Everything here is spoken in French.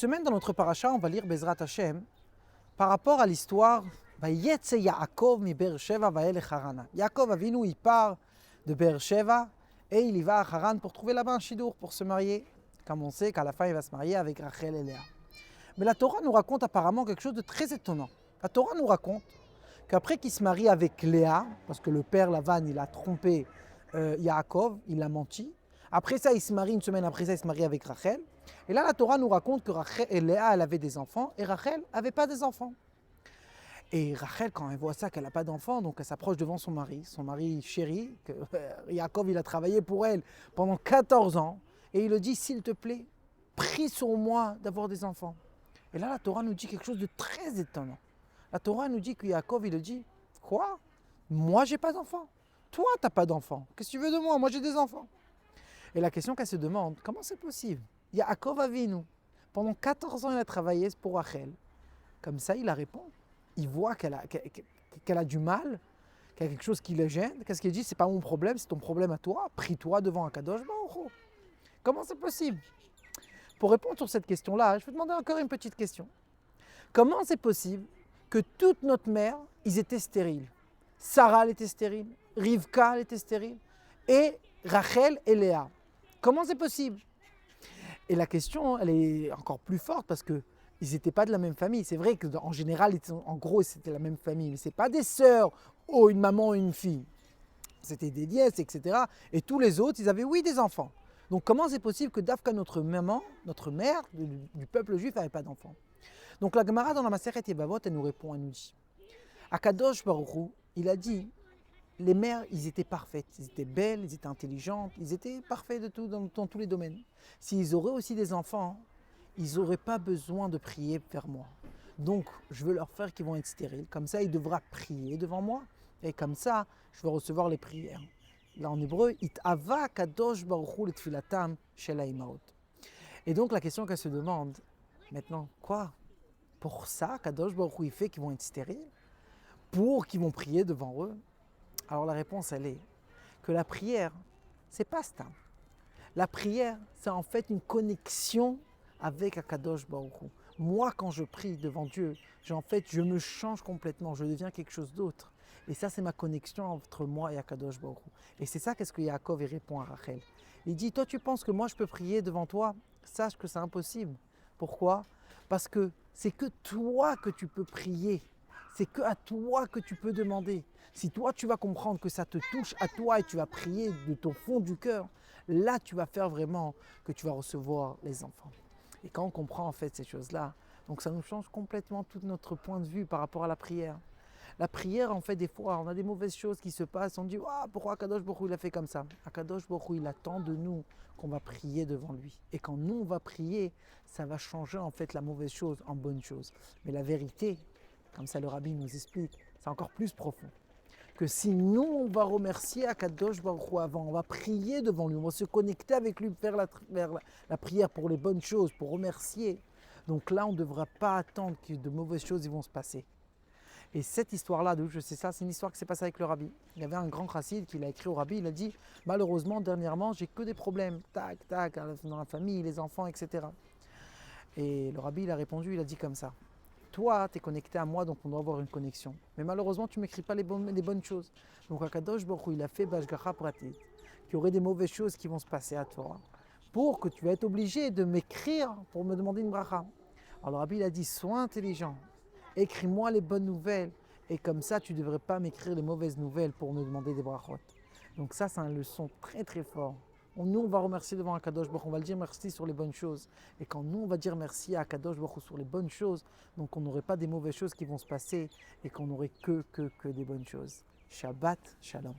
semaine, dans notre paracha, on va lire Bezrat Hashem par rapport à l'histoire Vayetze Yaakov mi Beersheva vaelech Harana. Yaakov Avinu, il part de Beersheva et il y va à Haran pour trouver là-bas un chidour pour se marier. Comme on sait qu'à la fin, il va se marier avec Rachel et Léa. Mais la Torah nous raconte apparemment quelque chose de très étonnant. La Torah nous raconte qu'après qu'il se marie avec Léa, parce que le père Lavan, il a trompé Yaakov, il l'a menti. Après ça, il se marie, une semaine après ça, il se marie avec Rachel. Et là, la Torah nous raconte que Rachel et Léa, elle avait des enfants, et Rachel n'avait pas des enfants. Et Rachel, quand elle voit ça, qu'elle n'a pas d'enfants, donc elle s'approche devant son mari chéri, que Yaakov, il a travaillé pour elle pendant 14 ans, et il lui dit, s'il te plaît, prie sur moi d'avoir des enfants. Et là, la Torah nous dit quelque chose de très étonnant. La Torah nous dit que Yaakov, il dit, quoi? Moi, j'ai pas d'enfants. Toi, t'as pas d'enfants. Qu'est-ce que tu veux de moi? Moi, j'ai des enfants. Et la question qu'elle se demande, comment c'est possible? Yaakov Avinu, pendant 14 ans, il a travaillé pour Rachel. Comme ça, il la répond. Il voit qu'elle a du mal, qu'il y a quelque chose qui le gêne. Qu'est-ce qu'il dit? C'est pas mon problème, c'est ton problème à toi. Prie-toi devant un Kadosh Baruch Hu. Comment c'est possible? Pour répondre sur cette question-là, je vais demander encore une petite question. Comment c'est possible que toute notre mère, ils étaient stériles? Sarah, elle était stérile, Rivka, elle était stérile, et Rachel et Léa. Comment c'est possible? Et la question, elle est encore plus forte parce qu'ils n'étaient pas de la même famille. C'est vrai qu'en général, en gros, c'était la même famille, mais ce n'est pas des sœurs, oh, une maman et une fille. C'était des nièces, etc. Et tous les autres, ils avaient, oui, des enfants. Donc comment c'est possible que Dafka, notre maman, notre mère du peuple juif, n'avait pas d'enfants? Donc la Gemara dans la Masechet Yevavot, elle nous répond, elle nous dit, Akadosh Baruch Hu, il a dit, les mères, ils étaient parfaites, ils étaient belles, ils étaient intelligentes, ils étaient parfaits de tout, dans tous les domaines. S'ils auraient aussi des enfants, ils n'auraient pas besoin de prier vers moi. Donc, je veux leur faire qu'ils vont être stériles. Comme ça, ils devront prier devant moi. Et comme ça, je vais recevoir les prières. Là, en hébreu, It'ava kadosh baruch hu letfilatam shel haimaot. Et donc, la question qu'elle se demande, maintenant, quoi? Pour ça, Kadosh Baruch Hu, il fait qu'ils vont être stériles? Pour qu'ils vont prier devant eux? Alors, la réponse, elle est que la prière, c'est pas ça. La prière, c'est en fait une connexion avec Akadosh Baruch Hu. Moi, quand je prie devant Dieu, je me change complètement, je deviens quelque chose d'autre. Et ça, c'est ma connexion entre moi et Akadosh Baruch Hu. Et c'est ça qu'est-ce que Yaakov répond à Rachel. Il dit, toi, tu penses que moi, je peux prier devant toi? Sache que c'est impossible. Pourquoi? Parce que c'est que toi que tu peux prier. C'est que à toi que tu peux demander. Si toi, tu vas comprendre que ça te touche à toi et tu vas prier de ton fond du cœur, là, tu vas faire vraiment que tu vas recevoir les enfants. Et quand on comprend en fait ces choses-là, donc ça nous change complètement tout notre point de vue par rapport à la prière. La prière, en fait, des fois, on a des mauvaises choses qui se passent. On dit, ah, pourquoi Akadosh Baruch Hu, il a fait comme ça? Akadosh Baruch Hu, il attend de nous qu'on va prier devant lui. Et quand nous, on va prier, ça va changer en fait la mauvaise chose en bonne chose. Mais la vérité, comme ça le rabbi nous explique, c'est encore plus profond. Que si nous, on va remercier Akadosh Baruch Hu avant, on va prier devant lui, on va se connecter avec lui, faire la prière pour les bonnes choses, pour remercier. Donc là, on ne devra pas attendre que de mauvaises choses vont se passer. Et cette histoire-là, je sais ça, c'est une histoire qui s'est passée avec le rabbi. Il y avait un grand chassid qui l'a écrit au rabbi, il a dit, malheureusement, dernièrement, j'ai que des problèmes, tac, tac, dans la famille, les enfants, etc. Et le rabbi, il a répondu, il a dit comme ça. Toi, tu es connecté à moi, donc on doit avoir une connexion. Mais malheureusement, tu ne m'écris pas les bonnes choses. Donc Akadosh Baruch Hu, il a fait Bashgacha Pratit, qu'il y aurait des mauvaises choses qui vont se passer à toi, pour que tu vas être obligé de m'écrire pour me demander une bracha. Alors le rabbi, il a dit, sois intelligent, écris-moi les bonnes nouvelles, et comme ça, tu ne devrais pas m'écrire les mauvaises nouvelles pour me demander des brachot. Donc ça, c'est une leçon très très forte. Nous, on va remercier devant Akadosh Baruch Hu, on va le dire merci sur les bonnes choses. Et quand nous, on va dire merci à Akadosh Baruch Hu sur les bonnes choses, donc on n'aurait pas des mauvaises choses qui vont se passer et qu'on n'aurait que des bonnes choses. Shabbat Shalom.